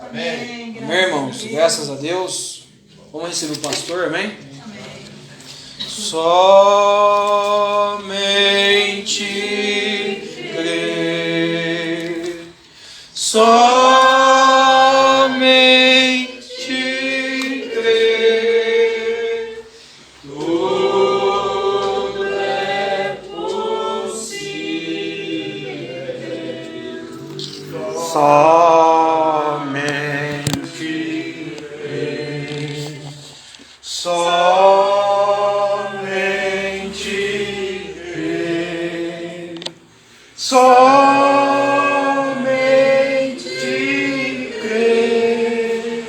Amém, irmãos, graças a Deus. Vamos receber o pastor, amém? Amém. Somente crer, somente crer, tudo é possível. Somente crer, somente crer, somente crer,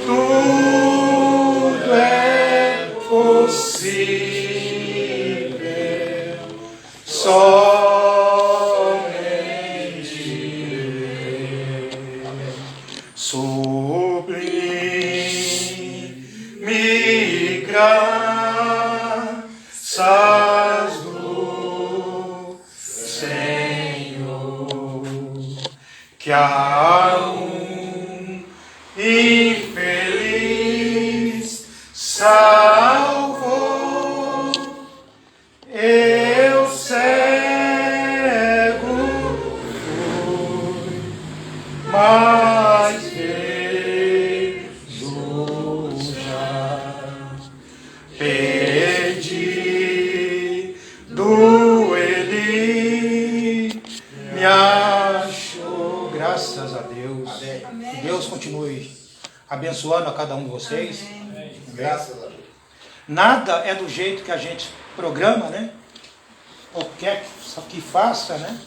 tudo é possível. Somente crer. Sublime graças do Senhor, que a um infeliz salvou. Eu cego fui, mas Jesus já perdido ele me achou. Graças a Deus. Que Deus continue abençoando a cada um de vocês. Graças a Deus. Nada é do jeito que a gente programa, né? Ou quer que faça, né?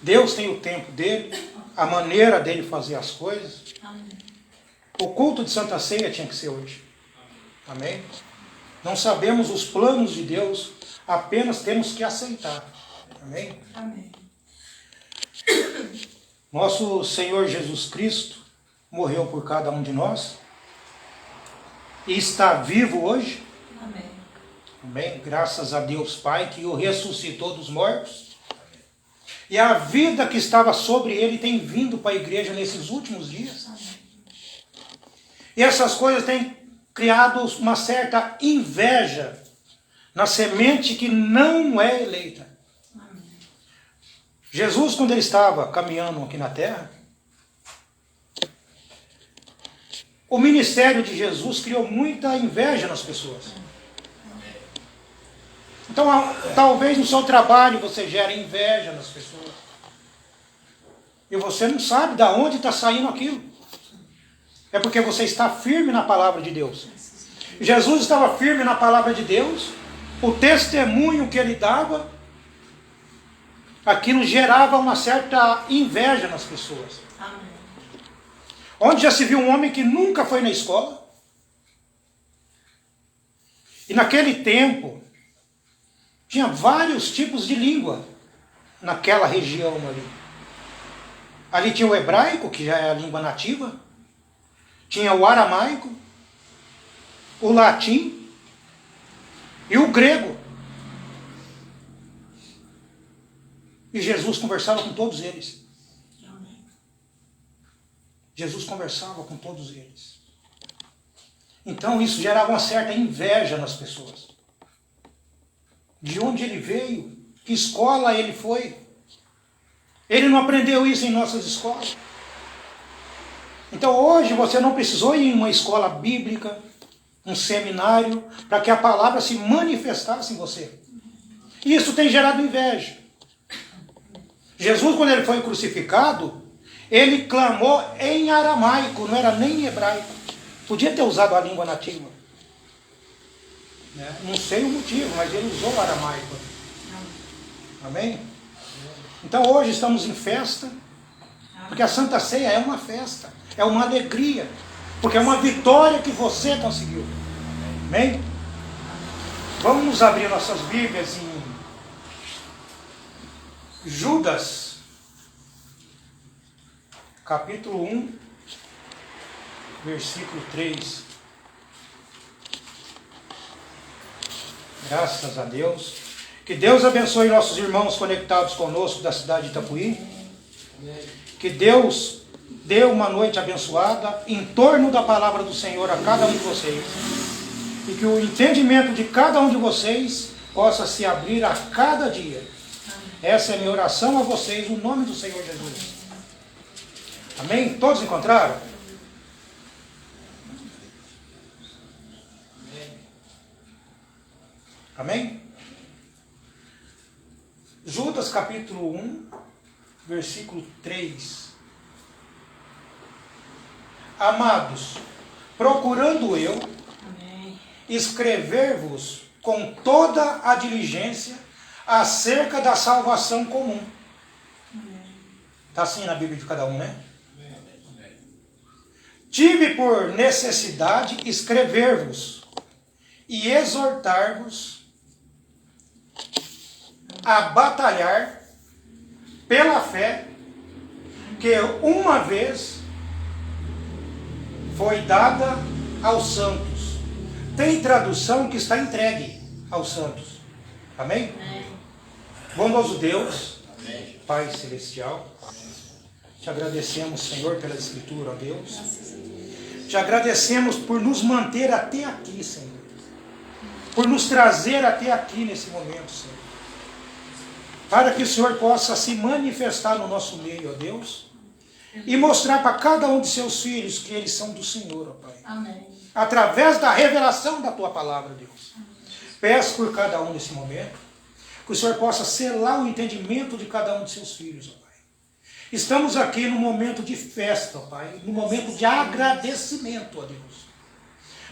Deus tem o tempo dele, a maneira dele fazer as coisas. O culto de Santa Ceia tinha que ser hoje. Amém? Não sabemos os planos de Deus, apenas temos que aceitar. Amém? Amém. Nosso Senhor Jesus Cristo morreu por cada um de nós e está vivo hoje. Amém. Amém? Graças a Deus Pai que o ressuscitou dos mortos. E a vida que estava sobre ele tem vindo para a igreja nesses últimos dias. E essas coisas têm criado uma certa inveja na semente que não é eleita. Jesus, quando ele estava caminhando aqui na terra, o ministério de Jesus criou muita inveja nas pessoas. Então, talvez no seu trabalho você gere inveja nas pessoas. E você não sabe de onde está saindo aquilo. É porque você está firme na palavra de Deus. Jesus estava firme na palavra de Deus. O testemunho que ele dava, aquilo gerava uma certa inveja nas pessoas. Amém. Onde já se viu um homem que nunca foi na escola. E naquele tempo, tinha vários tipos de língua naquela região ali. Ali tinha o hebraico, que já é a língua nativa. Tinha o aramaico, o latim e o grego. E Jesus conversava com todos eles. Jesus conversava com todos eles. Então isso gerava uma certa inveja nas pessoas. De onde ele veio, que escola ele foi. Ele não aprendeu isso em nossas escolas. Então hoje você não precisou ir em uma escola bíblica, um seminário, para que a palavra se manifestasse em você. E isso tem gerado inveja. Jesus, quando ele foi crucificado, ele clamou em aramaico, não era nem em hebraico. Podia ter usado a língua nativa. Não sei o motivo, mas ele usou o aramaico. Amém? Então hoje estamos em festa, porque a Santa Ceia é uma festa, é uma alegria, porque é uma vitória que você conseguiu. Amém? Vamos abrir nossas Bíblias em Judas, capítulo 1, versículo 3. Graças a Deus. Que Deus abençoe nossos irmãos conectados conosco da cidade de Itapuí. Que Deus dê uma noite abençoada em torno da palavra do Senhor a cada um de vocês. E que o entendimento de cada um de vocês possa se abrir a cada dia. Essa é a minha oração a vocês, no nome do Senhor Jesus. Amém? Todos encontraram? Amém? Judas capítulo 1, versículo 3. Amados, procurando eu escrever-vos com toda a diligência acerca da salvação comum. Está assim na Bíblia de cada um, né? Tive por necessidade escrever-vos e exortar-vos a batalhar pela fé que uma vez foi dada aos santos. Tem tradução que está entregue aos santos. Amém? Bondoso Deus, amém. Pai Celestial, te agradecemos, Senhor, pela Escritura, ó Deus. Te agradecemos por nos manter até aqui, Senhor. Por nos trazer até aqui nesse momento, Senhor. Para que o Senhor possa se manifestar no nosso meio, ó Deus. E mostrar para cada um de seus filhos que eles são do Senhor, ó Pai. Amém. Através da revelação da Tua palavra, Deus. Peço por cada um nesse momento, que o Senhor possa selar o entendimento de cada um de seus filhos, ó Pai. Estamos aqui no momento de festa, ó Pai, no momento de agradecimento, ó Deus.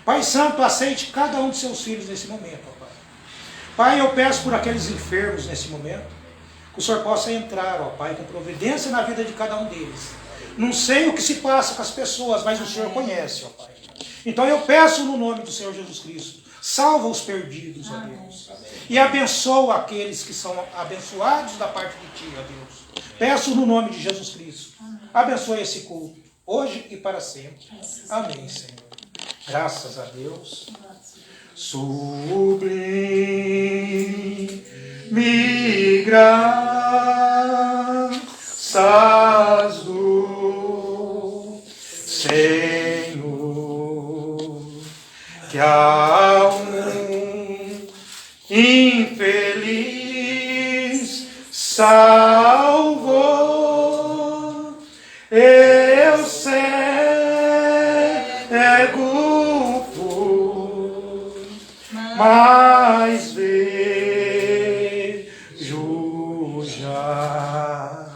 Pai Santo, aceite cada um de seus filhos nesse momento, ó Pai. Pai, eu peço por aqueles enfermos nesse momento, que o Senhor possa entrar, ó Pai, com providência na vida de cada um deles. Não sei o que se passa com as pessoas, mas o Senhor conhece, ó Pai. Então eu peço no nome do Senhor Jesus Cristo, salva os perdidos, ó Deus. E abençoa aqueles que são abençoados da parte de Ti, ó Deus. Peço no nome de Jesus Cristo. Abençoe esse culto, hoje e para sempre. Amém, Senhor. Graças a Deus. Sublime graças do Senhor, que a um infeliz salvou, eu cego fui, mas vejo já,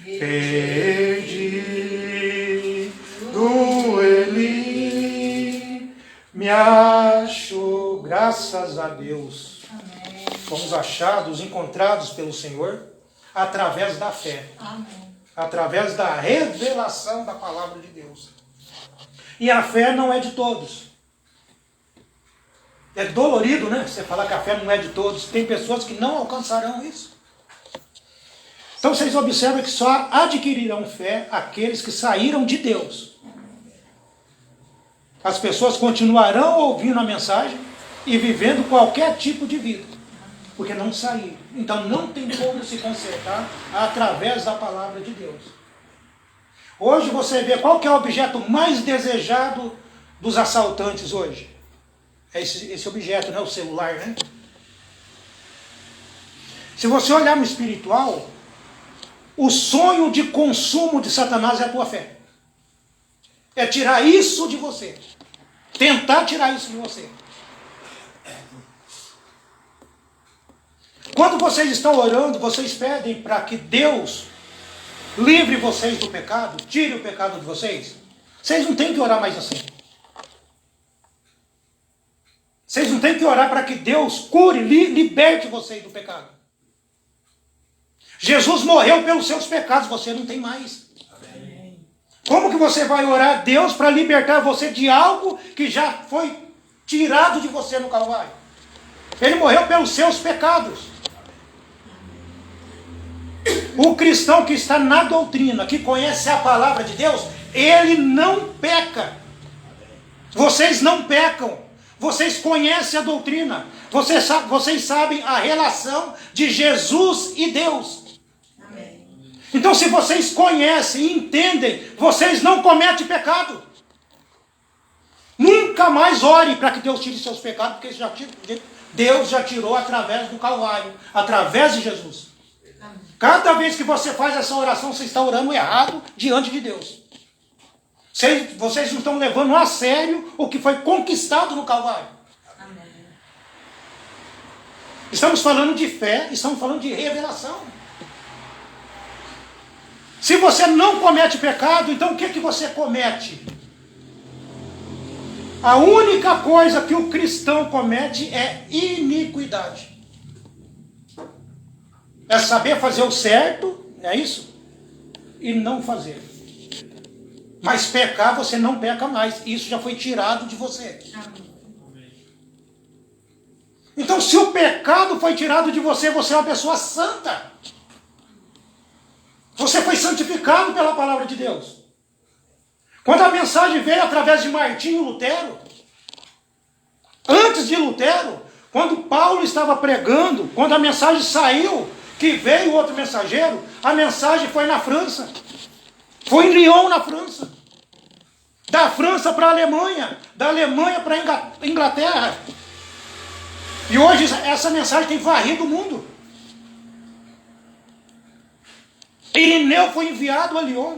perdido ele me achou. Graças a Deus. Amém. Fomos achados, encontrados pelo Senhor através da fé. Amém. Através da revelação da palavra de Deus. E a fé não é de todos. É dolorido, né? Você falar que a fé não é de todos. Tem pessoas que não alcançarão isso. Então vocês observam que só adquirirão fé aqueles que saíram de Deus. As pessoas continuarão ouvindo a mensagem e vivendo qualquer tipo de vida, porque não saíram. Então não tem como se consertar através da palavra de Deus. Hoje você vê qual que é o objeto mais desejado dos assaltantes hoje. É esse objeto, né? O celular, né? Se você olhar no espiritual, o sonho de consumo de Satanás é a tua fé. É tirar isso de você. Tentar tirar isso de você. Quando vocês estão orando, vocês pedem para que Deus livre vocês do pecado, tire o pecado de vocês. Vocês não têm que orar mais assim. Vocês não têm que orar para que Deus cure, liberte vocês do pecado. Jesus morreu pelos seus pecados, você não tem mais. Amém. Como que você vai orar a Deus para libertar você de algo que já foi tirado de você no Calvário? Ele morreu pelos seus pecados. O cristão que está na doutrina, que conhece a palavra de Deus, ele não peca. Vocês não pecam. Vocês conhecem a doutrina. Vocês sabem a relação de Jesus e Deus. Amém. Então, se vocês conhecem e entendem, vocês não cometem pecado. Nunca mais ore para que Deus tire seus pecados, porque Deus já tirou através do Calvário, através de Jesus. Cada vez que você faz essa oração, você está orando errado diante de Deus. Vocês não estão levando a sério o que foi conquistado no Calvário. Estamos falando de fé, estamos falando de revelação. Se você não comete pecado, então o que você comete? A única coisa que o cristão comete é iniquidade. É saber fazer o certo, é isso? E não fazer. Mas pecar, você não peca mais. Isso já foi tirado de você. Então, se o pecado foi tirado de você, você é uma pessoa santa. Você foi santificado pela palavra de Deus. Quando a mensagem veio através de Martinho Lutero, antes de Lutero, quando Paulo estava pregando, quando a mensagem saiu, que veio outro mensageiro, a mensagem foi na França. Foi em Lyon, na França. Da França para a Alemanha, da Alemanha para a Inglaterra. E hoje essa mensagem tem varrido o mundo. Irineu foi enviado a Lyon.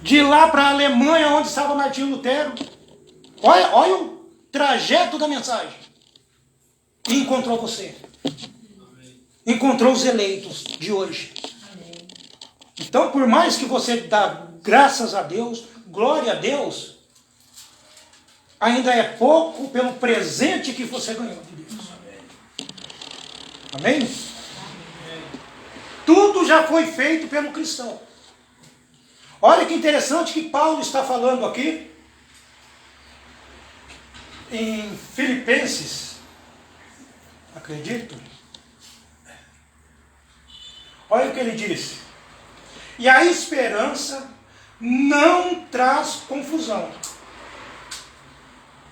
De lá para a Alemanha, onde estava Martinho Lutero. Olha o trajeto da mensagem. E encontrou você. Encontrou os eleitos de hoje. Então, por mais que você dá graças a Deus, glória a Deus, ainda é pouco pelo presente que você ganhou de Deus. Amém? Tudo já foi feito pelo cristão. Olha que interessante que Paulo está falando aqui em Filipenses, acredito. Olha o que ele disse. E a esperança não traz confusão,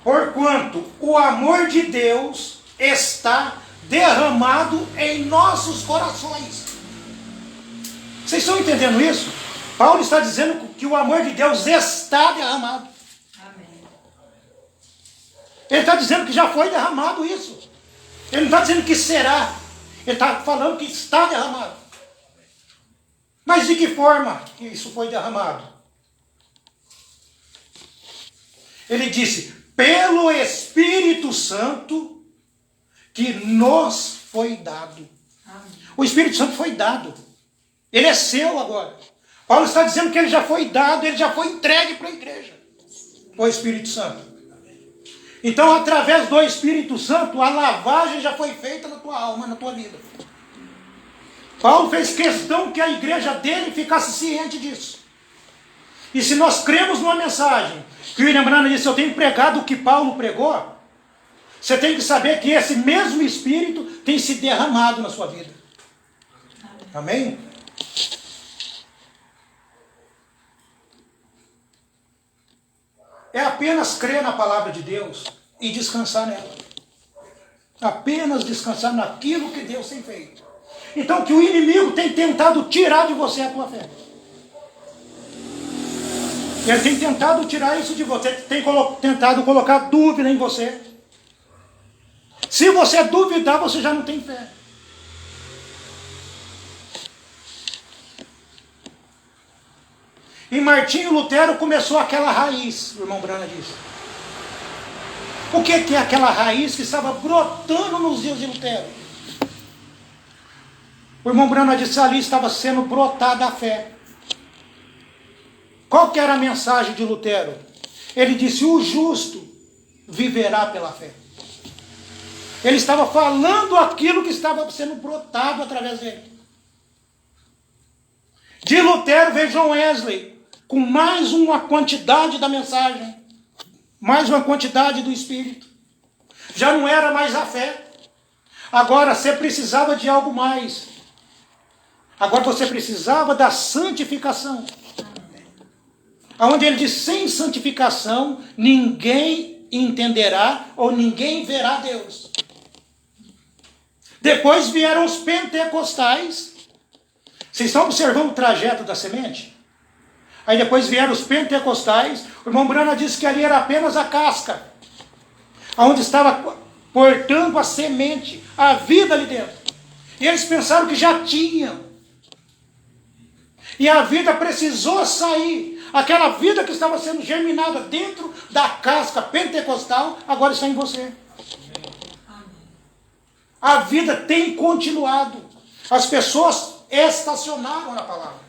porquanto o amor de Deus está derramado em nossos corações. Vocês estão entendendo isso? Paulo está dizendo que o amor de Deus está derramado. Amém. Ele está dizendo que já foi derramado isso. Ele não está dizendo que será. Ele está falando que está derramado. Mas de que forma que isso foi derramado? Ele disse, pelo Espírito Santo que nos foi dado. Amém. O Espírito Santo foi dado. Ele é seu agora. Paulo está dizendo que ele já foi dado, ele já foi entregue para a igreja. O Espírito Santo. Então, através do Espírito Santo, a lavagem já foi feita na tua alma, na tua vida. Paulo fez questão que a igreja dele ficasse ciente disso. E se nós cremos numa mensagem, que o William Branham disse, eu tenho pregado o que Paulo pregou, você tem que saber que esse mesmo Espírito tem se derramado na sua vida. Amém? É apenas crer na palavra de Deus e descansar nela. Apenas descansar naquilo que Deus tem feito. Então, que o inimigo tem tentado tirar de você a tua fé. Ele tem tentado tirar isso de você, tem tentado colocar dúvida em você. Se você duvidar, você já não tem fé. E Martinho Lutero começou aquela raiz, o irmão Branham disse. O que é aquela raiz que estava brotando nos dias de Lutero? O irmão Branham disse, ali estava sendo brotada a fé. Qual que era a mensagem de Lutero? Ele disse, o justo viverá pela fé. Ele estava falando aquilo que estava sendo brotado através dele. De Lutero veio John Wesley, com mais uma quantidade da mensagem, mais uma quantidade do Espírito. Já não era mais a fé. Agora você precisava de algo mais. Agora você precisava da santificação. Onde ele diz, sem santificação, ninguém entenderá ou ninguém verá Deus. Depois vieram os pentecostais, Vocês estão observando o trajeto da semente? Aí depois vieram os pentecostais. O irmão Branham disse que ali era apenas a casca, onde estava portando a semente, a vida ali dentro. E eles pensaram que já tinham. E a vida precisou sair. Aquela vida que estava sendo germinada dentro da casca pentecostal, agora está em você. A vida tem continuado. As pessoas estacionaram na palavra.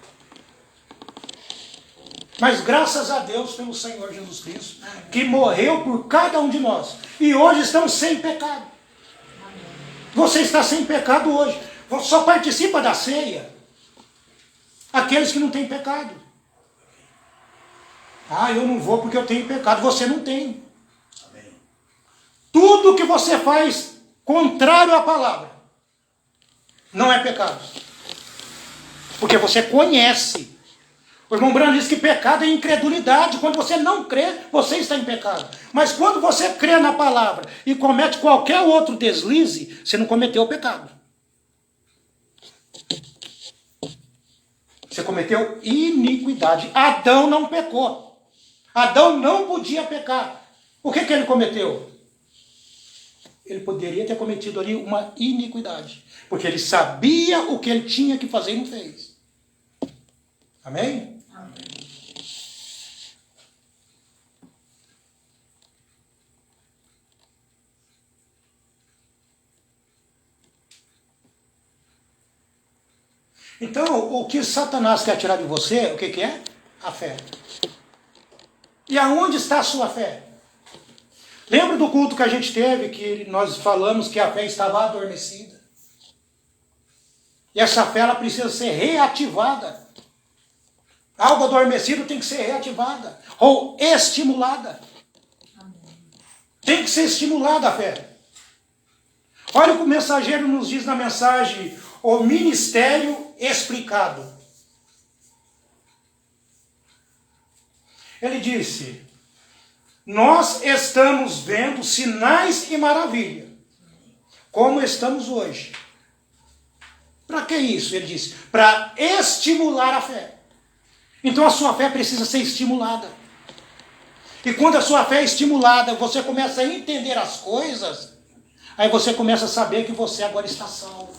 Mas graças a Deus pelo Senhor Jesus Cristo, que morreu por cada um de nós. E hoje estamos sem pecado. Você está sem pecado hoje. Só participa da ceia aqueles que não têm pecado. Ah, eu não vou porque eu tenho pecado. Você não tem. Amém. Tudo que você faz contrário à palavra não é pecado. Porque você conhece. O irmão Branham diz que pecado é incredulidade. Quando você não crê, você está em pecado. Mas quando você crê na palavra e comete qualquer outro deslize, você não cometeu o pecado. Você cometeu iniquidade. Adão não pecou. Adão não podia pecar. O que ele cometeu? Ele poderia ter cometido ali uma iniquidade. Porque ele sabia o que ele tinha que fazer e não fez. Amém? Então, o que Satanás quer tirar de você, o que é? A fé. E aonde está a sua fé? Lembra do culto que a gente teve, que nós falamos que a fé estava adormecida? E essa fé, ela precisa ser reativada. Algo adormecido tem que ser reativada, ou estimulada. Tem que ser estimulada a fé. Olha o que o mensageiro nos diz na mensagem, o ministério explicado. Ele disse: nós estamos vendo sinais e maravilhas, como estamos hoje. Para que isso? Ele disse: para estimular a fé. Então a sua fé precisa ser estimulada. E quando a sua fé é estimulada, você começa a entender as coisas, aí você começa a saber que você agora está salvo.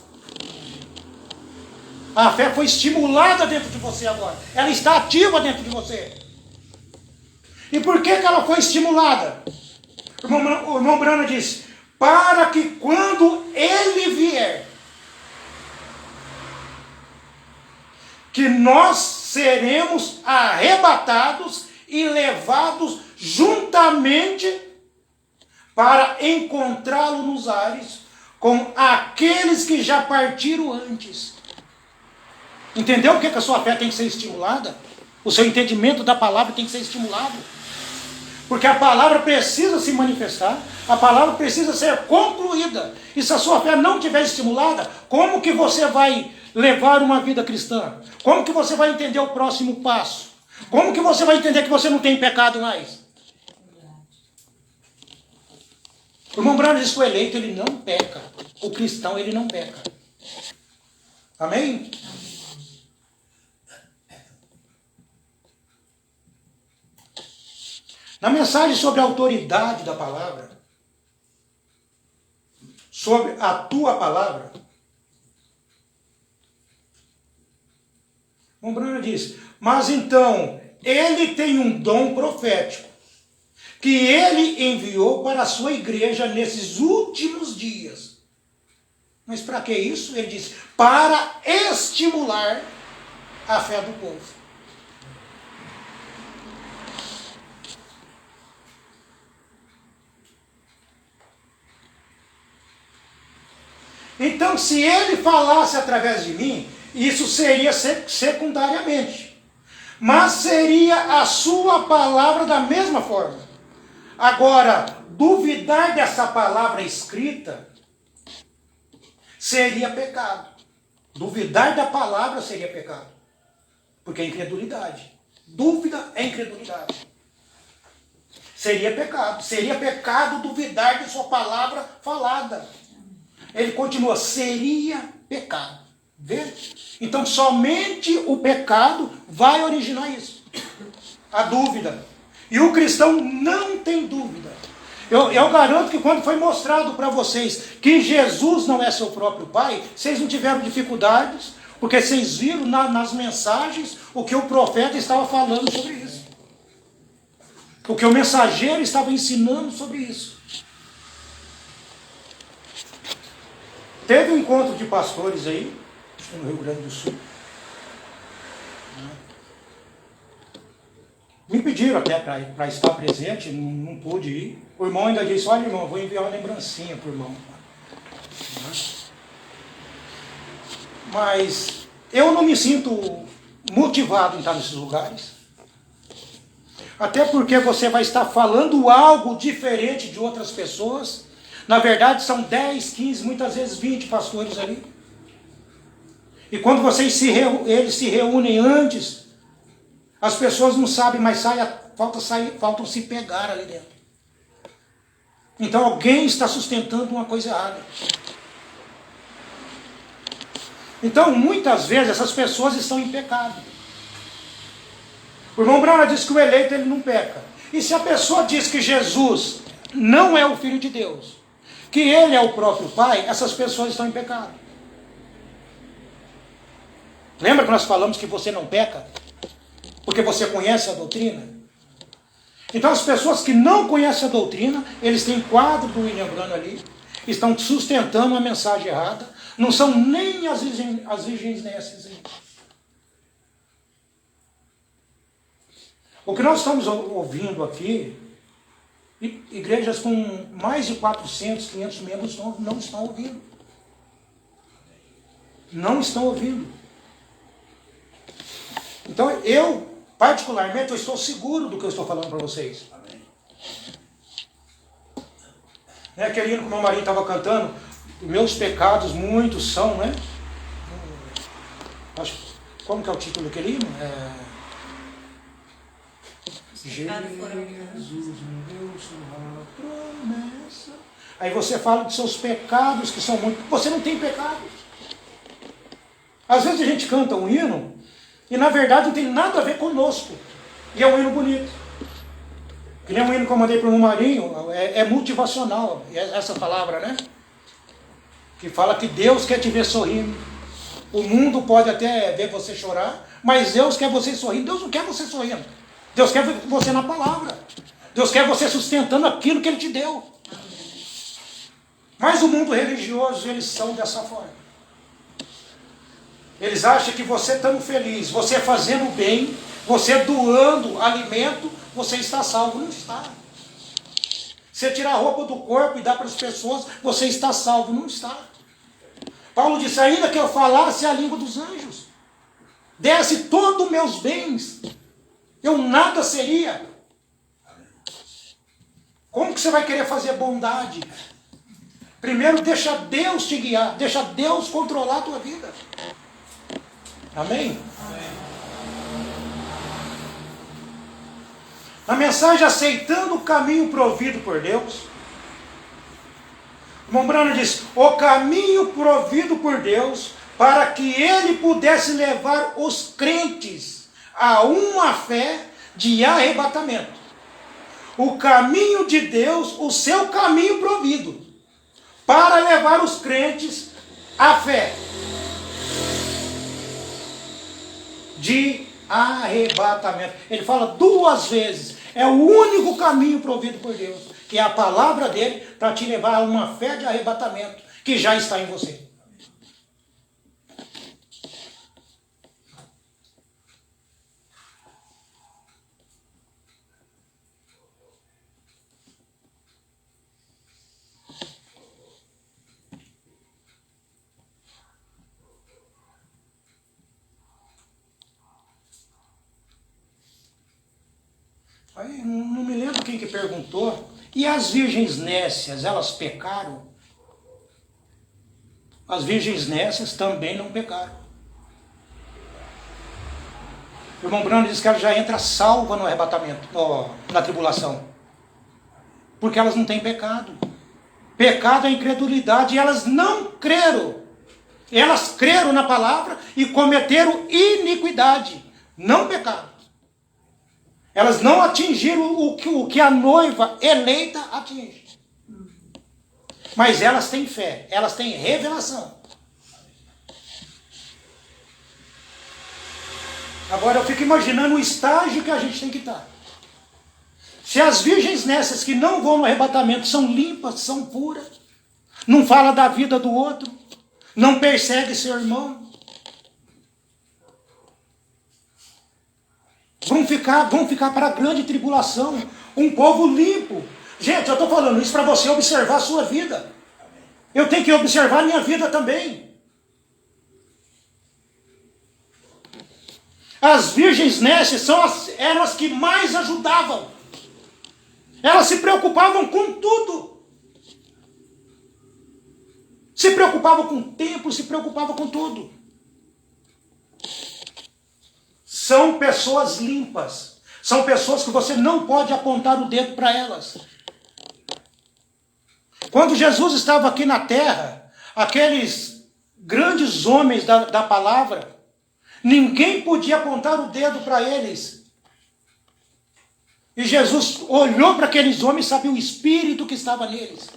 A fé foi estimulada dentro de você agora. Ela está ativa dentro de você. E por que ela foi estimulada? O irmão Branham disse: para que quando ele vier, que nós seremos arrebatados e levados juntamente para encontrá-lo nos ares com aqueles que já partiram antes. Entendeu o que a sua fé tem que ser estimulada? O seu entendimento da palavra tem que ser estimulado. Porque a palavra precisa se manifestar, a palavra precisa ser concluída. E se a sua fé não estiver estimulada, como que você vai levar uma vida cristã? Como que você vai entender o próximo passo? Como que você vai entender que você não tem pecado mais? O irmão Branham diz que o eleito, ele não peca. O cristão, ele não peca. Amém? Na mensagem sobre a autoridade da palavra, sobre a tua palavra, o Branham diz: mas então, ele tem um dom profético, que ele enviou para a sua igreja nesses últimos dias. Mas para que isso? Ele diz: para estimular a fé do povo. Então, se ele falasse através de mim, isso seria secundariamente. Mas seria a sua palavra da mesma forma. Agora, duvidar dessa palavra escrita seria pecado. Duvidar da palavra seria pecado. Porque é incredulidade. Dúvida é incredulidade. Seria pecado. Seria pecado duvidar de sua palavra falada. Ele continua: seria pecado. Vê? Então somente o pecado vai originar isso. A dúvida. E o cristão não tem dúvida. Eu garanto que quando foi mostrado para vocês que Jesus não é seu próprio Pai, vocês não tiveram dificuldades, porque vocês viram nas mensagens o que o profeta estava falando sobre isso. O que o mensageiro estava ensinando sobre isso. Teve um encontro de pastores aí, no Rio Grande do Sul. Me pediram até para estar presente, não pude ir. O irmão ainda disse, olha irmão, vou enviar uma lembrancinha para o irmão. Mas eu não me sinto motivado em estar nesses lugares. Até porque você vai estar falando algo diferente de outras pessoas. Na verdade são 10, 15, muitas vezes 20 pastores ali. E quando eles se reúnem antes, as pessoas não sabem, mas faltam se pegar ali dentro. Então alguém está sustentando uma coisa errada. Então muitas vezes essas pessoas estão em pecado. O irmão Brana diz que o eleito ele não peca. E se a pessoa diz que Jesus não é o Filho de Deus, que ele é o próprio Pai, essas pessoas estão em pecado. Lembra que nós falamos que você não peca? Porque você conhece a doutrina? Então as pessoas que não conhecem a doutrina, eles têm quadro do William Brana ali, estão sustentando uma mensagem errada, não são nem as virgens nem as cisões. O que nós estamos ouvindo aqui, igrejas com mais de 400, 500 membros não estão ouvindo. Não estão ouvindo. Então eu, particularmente, eu estou seguro do que eu estou falando para vocês. Amém. Aquele hino que o meu marido estava cantando, meus pecados muitos são, né? Como que é o título daquele hino? Jesus me deu sua promessa. Aí você fala de seus pecados que são muitos. Você não tem pecado. Às vezes a gente canta um hino e na verdade não tem nada a ver conosco. E é um hino bonito. Que nem um hino que eu mandei para o meu Marinho, é motivacional, essa palavra, né? Que fala que Deus quer te ver sorrindo. O mundo pode até ver você chorar, mas Deus quer você sorrindo. Deus não quer você sorrindo. Deus quer você na palavra. Deus quer você sustentando aquilo que Ele te deu. Mas o mundo religioso, eles são dessa forma. Eles acham que você estando feliz, você fazendo bem, você doando alimento, você está salvo. Não está. Você tirar a roupa do corpo e dar para as pessoas, você está salvo. Não está. Paulo disse, ainda que eu falasse a língua dos anjos, desse todos os meus bens, eu nada seria. Como que você vai querer fazer bondade? Primeiro deixa Deus te guiar, deixa Deus controlar a tua vida. Amém? Amém. Na mensagem aceitando o caminho provido por Deus, o irmão Brana diz, o caminho provido por Deus para que Ele pudesse levar os crentes a uma fé de arrebatamento. O caminho de Deus, o seu caminho provido, para levar os crentes à fé de arrebatamento. Ele fala 2 vezes, é o único caminho provido por Deus, que é a palavra dele para te levar a uma fé de arrebatamento que já está em você. Aí, não me lembro quem que perguntou. E as virgens nécias, elas pecaram? As virgens nécias também não pecaram. O irmão Bruno diz que ela já entra salva no arrebatamento, na tribulação. Porque elas não têm pecado. Pecado é incredulidade e elas não creram Elas creram na palavra e cometeram iniquidade, não pecado. Elas não atingiram o que a noiva eleita atinge. Mas elas têm fé, elas têm revelação. Agora eu fico imaginando o estágio que a gente tem que estar. Se as virgens nessas que não vão no arrebatamento são limpas, são puras, não fala da vida do outro, não persegue seu irmão, vão ficar para a grande tribulação, um povo limpo. Gente, eu estou falando isso para você observar a sua vida. Eu tenho que observar a minha vida também. As virgens nessas eram as que mais ajudavam. Elas se preocupavam com tudo. Se preocupavam com o templo, se preocupavam com tudo. São pessoas limpas. São pessoas que você não pode apontar o dedo para elas. Quando Jesus estava aqui na terra, aqueles grandes homens da palavra, ninguém podia apontar o dedo para eles. E Jesus olhou para aqueles homens e sabia o espírito que estava neles.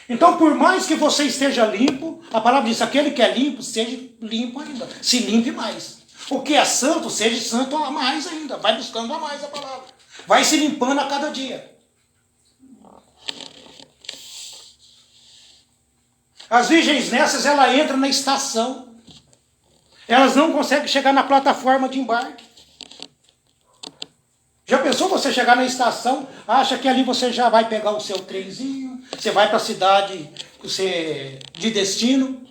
Então, por mais que você esteja limpo, a palavra diz, aquele que é limpo, seja limpo ainda. Se limpe mais. O que é santo, seja santo a mais ainda. Vai buscando a mais a palavra. Vai se limpando a cada dia. As virgens nessas, ela entra na estação. Elas não conseguem chegar na plataforma de embarque. Já pensou você chegar na estação, acha que ali você já vai pegar o seu trenzinho, você vai para a cidade de destino.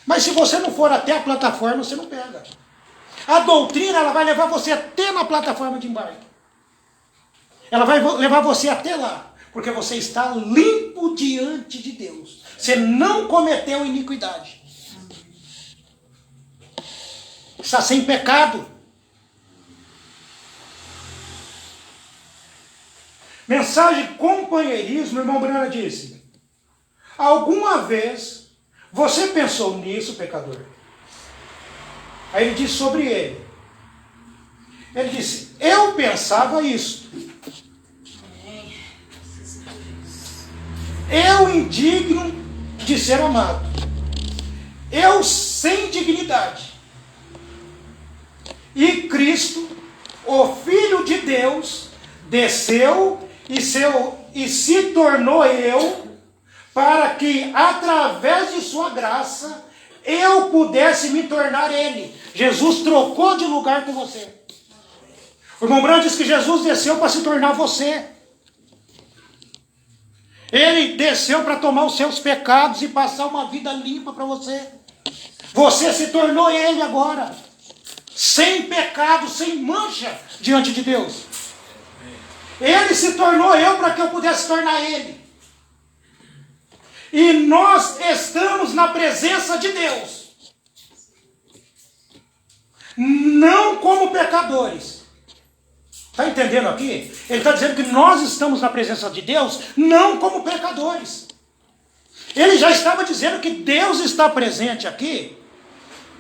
Mas se você não for até a plataforma, você não pega. A doutrina, ela vai levar você até na plataforma de embarque. Ela vai levar você até lá, porque você está limpo diante de Deus. Você não cometeu iniquidade. Está sem pecado. Mensagem companheirismo, irmão Brana disse. Alguma vez você pensou nisso, pecador? Aí ele disse sobre ele. Ele disse, eu pensava isso. Eu indigno de ser amado. Eu sem dignidade. E Cristo, o Filho de Deus, desceu e se tornou eu, para que através de sua graça eu pudesse me tornar ele. Jesus trocou de lugar com você. O irmão Branco diz que Jesus desceu para se tornar você. Ele desceu para tomar os seus pecados e passar uma vida limpa para você. Você se tornou ele agora. Sem pecado, sem mancha diante de Deus. Ele se tornou eu para que eu pudesse tornar ele. E nós estamos na presença de Deus. Não como pecadores. Está entendendo aqui? Ele está dizendo que nós estamos na presença de Deus, não como pecadores. Ele já estava dizendo que Deus está presente aqui,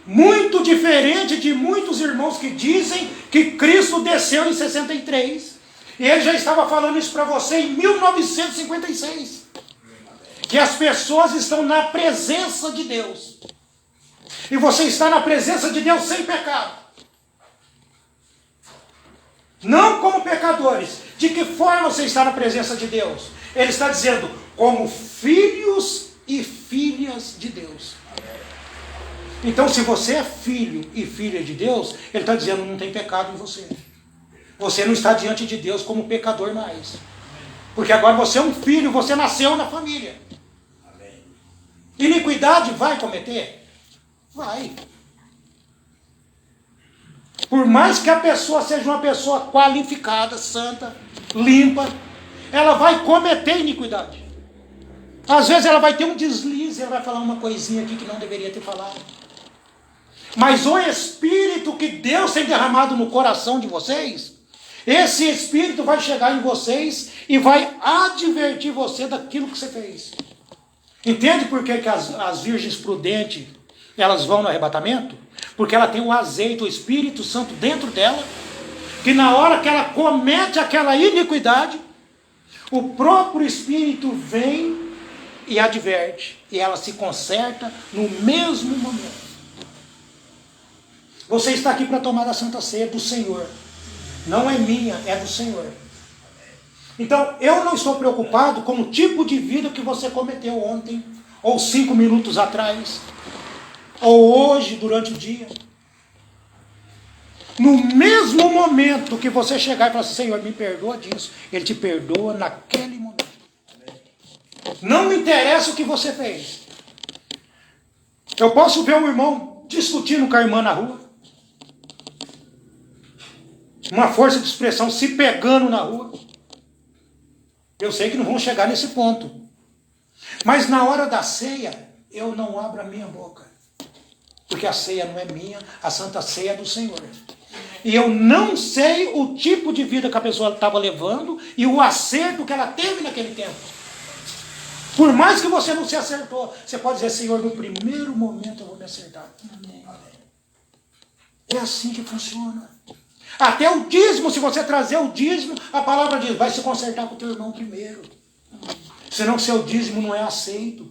muito diferente de muitos irmãos que dizem que Cristo desceu em 63. E ele já estava falando isso para você em 1956. Que as pessoas estão na presença de Deus. E você está na presença de Deus sem pecado. Não como pecadores. De que forma você está na presença de Deus? Ele está dizendo, como filhos e filhas de Deus. Então, se você é filho e filha de Deus, ele está dizendo, não tem pecado em você. Você não está diante de Deus como pecador mais. Porque agora você é um filho, você nasceu na família. Iniquidade vai cometer? Vai. Por mais que a pessoa seja uma pessoa qualificada, santa, limpa, ela vai cometer iniquidade. Às vezes ela vai ter um deslize, ela vai falar uma coisinha aqui que não deveria ter falado. Mas o Espírito que Deus tem derramado no coração de vocês, esse Espírito vai chegar em vocês e vai advertir você daquilo que você fez. Entende por que as virgens prudentes, elas vão no arrebatamento? Porque ela tem o azeite, o Espírito Santo dentro dela, que na hora que ela comete aquela iniquidade, o próprio Espírito vem e adverte, e ela se conserta no mesmo momento. Você está aqui para tomar a Santa Ceia do Senhor. Não é minha, é do Senhor. Então, eu não estou preocupado com o tipo de vida que você cometeu ontem, ou 5 minutos atrás, ou hoje, durante o dia. No mesmo momento que você chegar e falar assim, Senhor, me perdoa disso, Ele te perdoa naquele momento. Não me interessa o que você fez. Eu posso ver um irmão discutindo com a irmã na rua, uma força de expressão se pegando na rua. Eu sei que não vão chegar nesse ponto. Mas na hora da ceia, eu não abro a minha boca. Porque a ceia não é minha, a Santa Ceia é do Senhor. E eu não sei o tipo de vida que a pessoa estava levando e o acerto que ela teve naquele tempo. Por mais que você não se acertou, você pode dizer, Senhor, no primeiro momento eu vou me acertar. Amém. É assim que funciona. Até o dízimo, se você trazer o dízimo, a palavra diz, vai se consertar com o teu irmão primeiro. Senão seu dízimo não é aceito.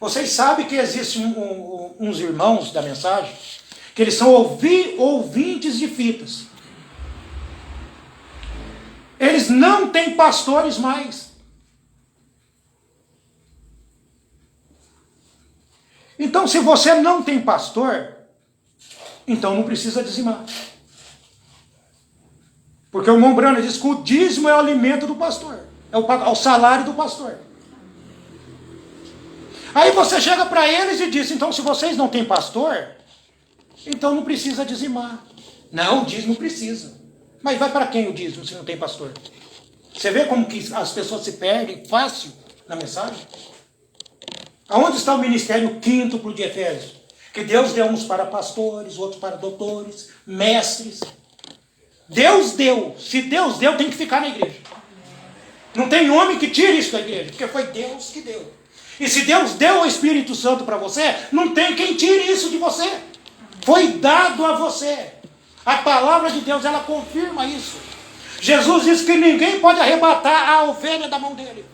Vocês sabem que existem uns irmãos da mensagem, que eles são ouvintes de fitas. Eles não têm pastores mais. Então, se você não tem pastor, então não precisa dizimar. Porque o irmão Brana diz que o dízimo é o alimento do pastor. É o salário do pastor. Aí você chega para eles e diz, então se vocês não têm pastor, então não precisa dizimar. Não, o dízimo precisa. Mas vai para quem o dízimo se não tem pastor? Você vê como que as pessoas se perdem fácil na mensagem? Aonde está o ministério quíntuplo de Efésios? Que Deus deu uns para pastores, outros para doutores, mestres. Deus deu. Se Deus deu, tem que ficar na igreja. Não tem homem que tire isso da igreja, porque foi Deus que deu. E se Deus deu o Espírito Santo para você, não tem quem tire isso de você. Foi dado a você. A palavra de Deus, ela confirma isso. Jesus disse que ninguém pode arrebatar a ovelha da mão dele.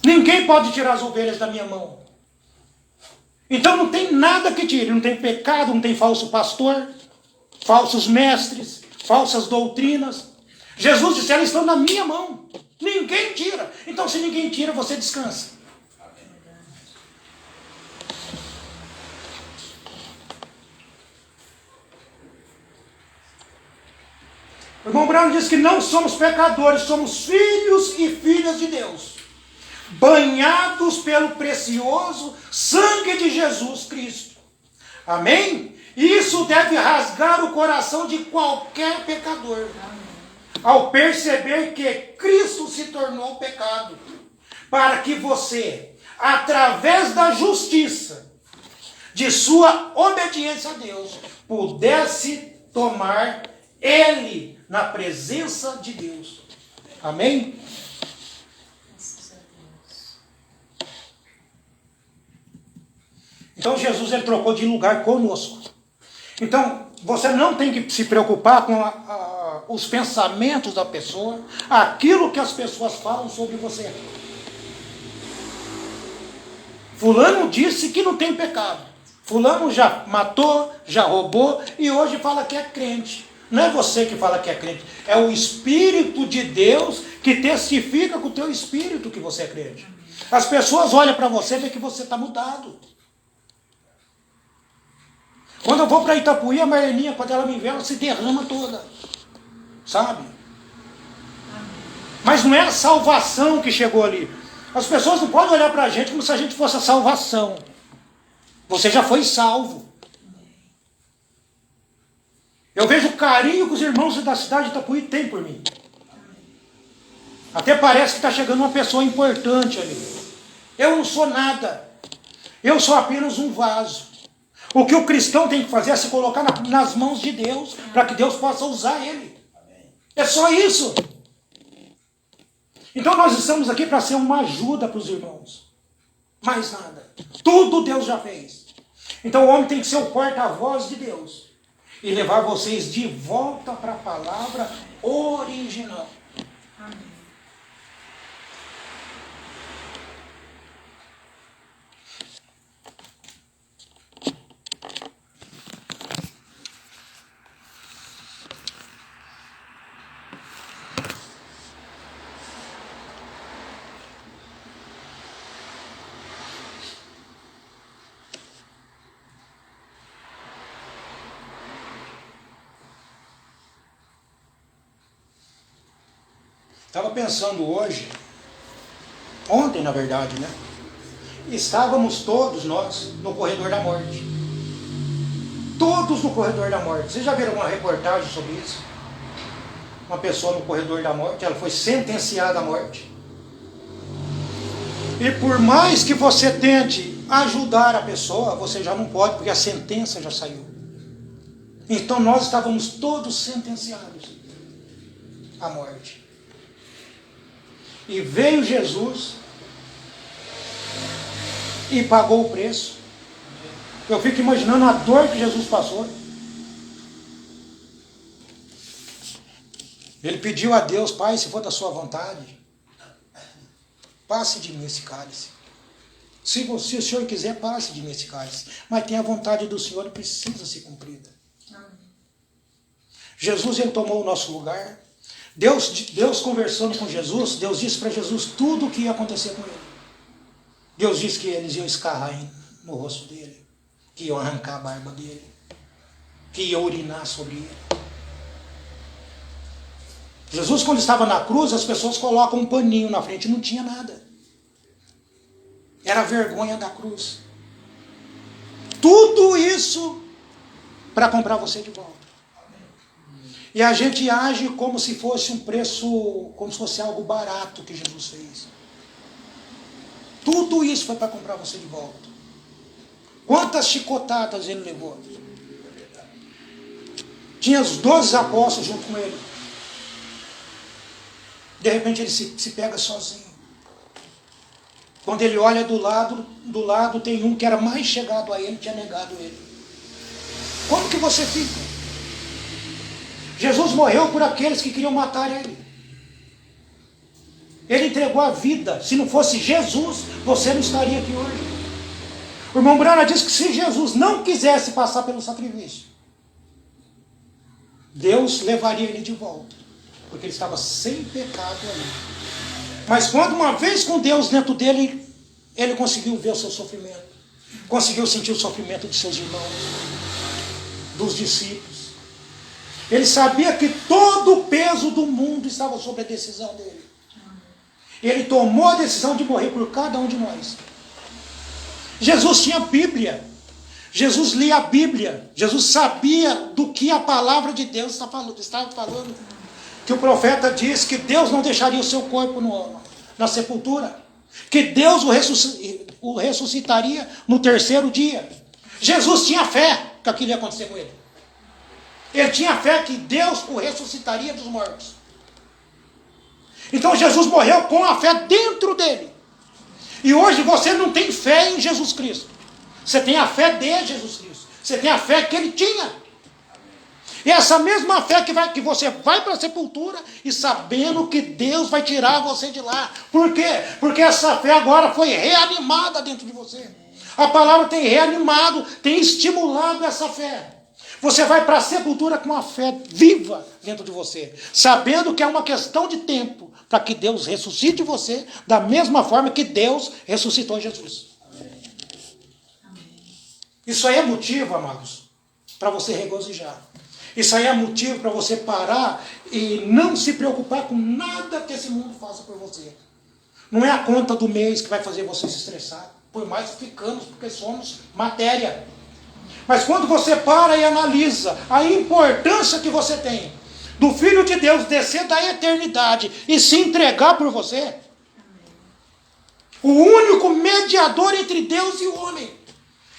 Ninguém pode tirar as ovelhas da minha mão. Então não tem nada que tire. Não tem pecado, não tem falso pastor, falsos mestres, falsas doutrinas. Jesus disse, elas estão na minha mão. Ninguém tira. Então se ninguém tira, você descansa. O irmão Brown diz que não somos pecadores, somos filhos e filhas de Deus, banhados pelo precioso sangue de Jesus Cristo. Amém? Isso deve rasgar o coração de qualquer pecador. Ao perceber que Cristo se tornou pecado, para que você, através da justiça, de sua obediência a Deus, pudesse tomar Ele na presença de Deus. Amém? Então Jesus ele trocou de lugar conosco. Então você não tem que se preocupar com os pensamentos da pessoa, aquilo que as pessoas falam sobre você. Fulano disse que não tem pecado. Fulano já matou, já roubou e hoje fala que é crente. Não é você que fala que é crente, é o Espírito de Deus que testifica com o teu espírito que você é crente. As pessoas olham para você e veem que você está mudado. Quando eu vou para Itapuí, a Marleninha, quando ela me vê, ela se derrama toda. Sabe? Mas não é a salvação que chegou ali. As pessoas não podem olhar para a gente como se a gente fosse a salvação. Você já foi salvo. Eu vejo o carinho que os irmãos da cidade de Itapuí têm por mim. Até parece que está chegando uma pessoa importante ali. Eu não sou nada. Eu sou apenas um vaso. O que o cristão tem que fazer é se colocar nas mãos de Deus, para que Deus possa usar ele. É só isso. Então nós estamos aqui para ser uma ajuda para os irmãos. Mais nada. Tudo Deus já fez. Então o homem tem que ser o porta-voz de Deus e levar vocês de volta para a palavra original. Amém. Estava pensando ontem na verdade, né? Estávamos todos nós no corredor da morte. Todos no corredor da morte. Vocês já viram alguma reportagem sobre isso? Uma pessoa no corredor da morte, ela foi sentenciada à morte. E por mais que você tente ajudar a pessoa, você já não pode, porque a sentença já saiu. Então nós estávamos todos sentenciados à morte. E veio Jesus e pagou o preço. Eu fico imaginando a dor que Jesus passou. Ele pediu a Deus: Pai, se for da sua vontade, passe de mim esse cálice. Se o Senhor quiser, passe de mim esse cálice. Mas tem a vontade do Senhor e precisa ser cumprida. Jesus, ele tomou o nosso lugar. Deus conversando com Jesus, Deus disse para Jesus tudo o que ia acontecer com ele. Deus disse que eles iam escarrar no rosto dele, que iam arrancar a barba dele, que iam urinar sobre ele. Jesus, quando estava na cruz, as pessoas colocam um paninho na frente, não tinha nada. Era a vergonha da cruz. Tudo isso para comprar você de volta. E a gente age como se fosse um preço, como se fosse algo barato que Jesus fez. Tudo isso foi para comprar você de volta. Quantas chicotadas ele levou? Tinha os 12 apóstolos junto com ele. De repente ele se pega sozinho. Quando ele olha do lado tem um que era mais chegado a ele, tinha negado ele. Como que você fica? Jesus morreu por aqueles que queriam matar ele. Ele entregou a vida. Se não fosse Jesus, você não estaria aqui hoje. O irmão Brana diz que se Jesus não quisesse passar pelo sacrifício, Deus levaria ele de volta, porque ele estava sem pecado ali. Mas quando uma vez com Deus dentro dele, ele conseguiu ver o seu sofrimento, conseguiu sentir o sofrimento de seus irmãos, dos discípulos. Ele sabia que todo o peso do mundo estava sob a decisão dele. Ele tomou a decisão de morrer por cada um de nós. Jesus tinha a Bíblia. Jesus lia a Bíblia. Jesus sabia do que a palavra de Deus estava falando. Que o profeta diz que Deus não deixaria o seu corpo na sepultura. Que Deus o ressuscitaria no terceiro dia. Jesus tinha fé que aquilo ia acontecer com ele. Ele tinha fé que Deus o ressuscitaria dos mortos. Então Jesus morreu com a fé dentro dele. E hoje você não tem fé em Jesus Cristo. Você tem a fé de Jesus Cristo. Você tem a fé que ele tinha. E essa mesma fé que você vai para a sepultura e sabendo que Deus vai tirar você de lá. Por quê? Porque essa fé agora foi reanimada dentro de você. A palavra tem reanimado, tem estimulado essa fé. Você vai para a sepultura com a fé viva dentro de você, sabendo que é uma questão de tempo para que Deus ressuscite você da mesma forma que Deus ressuscitou Jesus. Isso aí é motivo, amados, para você regozijar. Isso aí é motivo para você parar e não se preocupar com nada que esse mundo faça por você. Não é a conta do mês que vai fazer você se estressar, por mais que ficamos, porque somos matéria. Mas quando você para e analisa a importância que você tem do Filho de Deus descer da eternidade e se entregar por você, o único mediador entre Deus e o homem,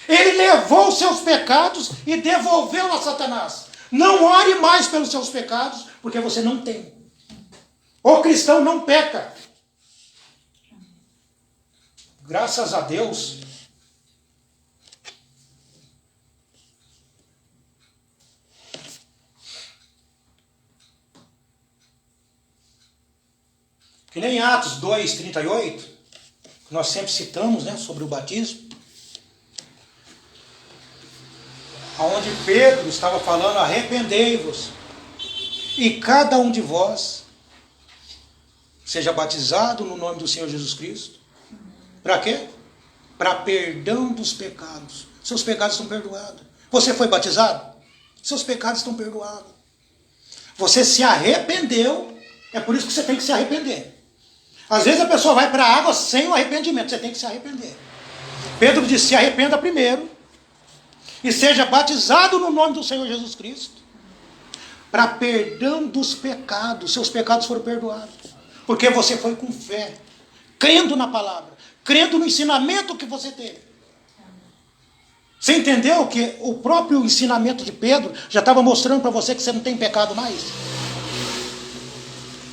ele levou os seus pecados e devolveu a Satanás. Não ore mais pelos seus pecados, porque você não tem. O cristão não peca. Graças a Deus. Que nem Atos 2:38, que nós sempre citamos, né, sobre o batismo. Onde Pedro estava falando, arrependei-vos, e cada um de vós seja batizado no nome do Senhor Jesus Cristo. Para quê? Para perdão dos pecados. Seus pecados estão perdoados. Você foi batizado? Seus pecados estão perdoados. Você se arrependeu, é por isso que você tem que se arrepender. Às vezes a pessoa vai para a água sem o arrependimento, você tem que se arrepender. Pedro disse, se arrependa primeiro, e seja batizado no nome do Senhor Jesus Cristo, para perdão dos pecados. Seus pecados foram perdoados, porque você foi com fé, crendo na palavra, crendo no ensinamento que você teve. Você entendeu que o próprio ensinamento de Pedro já estava mostrando para você que você não tem pecado mais?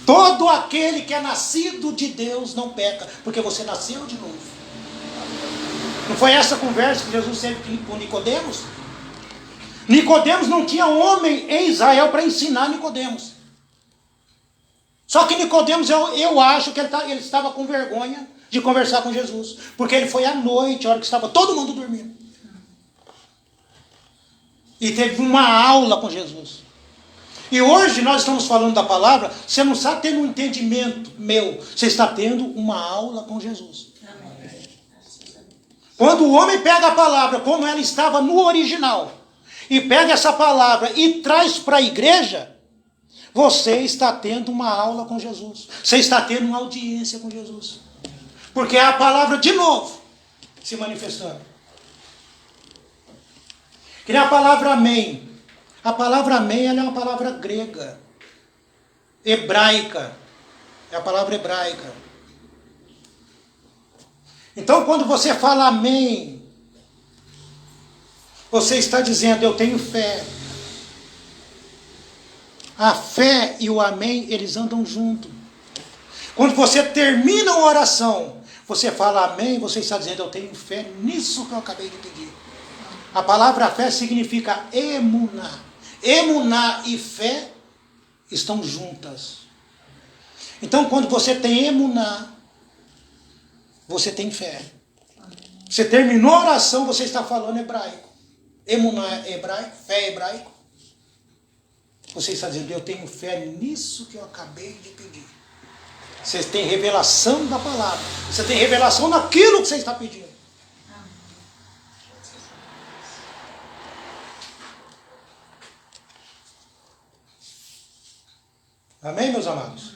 Todo aquele que é nascido de Deus não peca, porque você nasceu de novo. Não foi essa conversa que Jesus teve com Nicodemos? Nicodemos não tinha homem em Israel para ensinar Nicodemos. Só que Nicodemos, eu acho que ele estava com vergonha de conversar com Jesus, porque ele foi à noite, a hora que estava todo mundo dormindo, e teve uma aula com Jesus. E hoje nós estamos falando da palavra, você não está tendo um entendimento meu, você está tendo uma aula com Jesus. Amém. Quando o homem pega a palavra como ela estava no original, e pega essa palavra e traz para a igreja, você está tendo uma aula com Jesus. Você está tendo uma audiência com Jesus. Porque é a palavra de novo se manifestando. Que nem a palavra amém. A palavra amém, ela é uma palavra grega, hebraica. É a palavra hebraica. Então, quando você fala amém, você está dizendo, eu tenho fé. A fé e o amém, eles andam juntos. Quando você termina uma oração, você fala amém, você está dizendo, eu tenho fé nisso que eu acabei de pedir. A palavra fé significa emuná. Emuná e fé estão juntas. Então, quando você tem emuná, você tem fé. Você terminou a oração, você está falando hebraico. Emuná é hebraico, fé é hebraico. Você está dizendo, eu tenho fé nisso que eu acabei de pedir. Você tem revelação da palavra. Você tem revelação naquilo que você está pedindo. Amém, meus amados?